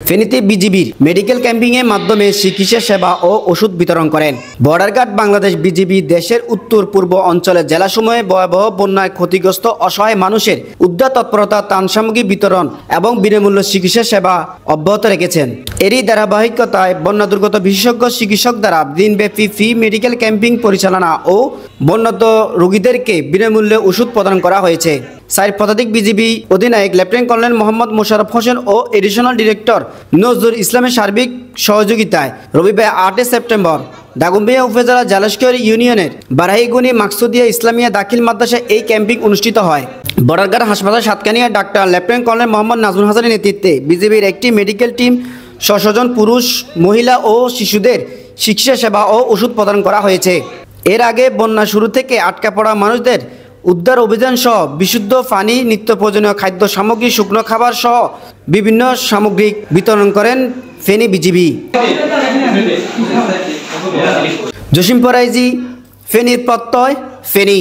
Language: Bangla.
ফেনীতে বিজিবির মেডিকেল ক্যাম্পিংয়ের মাধ্যমে চিকিৎসা সেবা ও ওষুধ বিতরণ করেন। বর্ডার গার্ড বাংলাদেশ বিজিবি দেশের উত্তর পূর্ব অঞ্চলের জেলাসমূহে ভয়াবহ বন্যায় ক্ষতিগ্রস্ত অসহায় মানুষের উদ্ধার তৎপরতা, ত্রাণ সামগ্রী বিতরণ এবং বিনামূল্য চিকিৎসা সেবা অব্যাহত রেখেছেন। এরই ধারাবাহিকতায় বন্যা দুর্গত বিশেষজ্ঞ চিকিৎসক দ্বারা দিনব্যাপী ফ্রি মেডিকেল ক্যাম্পিং পরিচালনা ও বন্যার্ত রোগীদেরকে বিনামূল্যে ওষুধ প্রদান করা হয়েছে। 4 শতাধিক বিজিবি অধিনায়ক লেফটেন্যান্ট কর্নেল মোহাম্মদ মোশাররফ হোসেন ও এডিশনাল ডিরেক্টর নজরুল ইসলামের সার্বিক সহযোগিতায় রবিবার 8 সেপ্টেম্বর দাগনভূঞা উপজেলা জালেশকর ইউনিয়নের বারাহিগুনি মাকসুদিয়া ইসলামিয়া দাখিল মাদ্রাসায় এই ক্যাম্পিং অনুষ্ঠিত হয়। বর্ডার গার্ড হাসপাতাল Satkania doctor lieutenant colonel Mohammad Nazmul হাসানের নেতৃত্বে বিজিবির একটি মেডিকেল টিম 600 জন পুরুষ, মহিলা ও শিশুদের চিকিৎসা সেবা ও ওষুধ প্রদান করা হয়েছে। এর আগে বন্যা শুরু থেকে আটকা পড়া মানুষদের উদ্ধার অভিযান সহ বিশুদ্ধ পানি, নিত্য প্রয়োজনীয় খাদ্য সামগ্রী, শুকনো খাবার সহ বিভিন্ন সামগ্রিক বিতরণ করেন ফেনী বিজিবি। জসিম ফরাইজি, ফেনীর প্রত্যয়, ফেনী।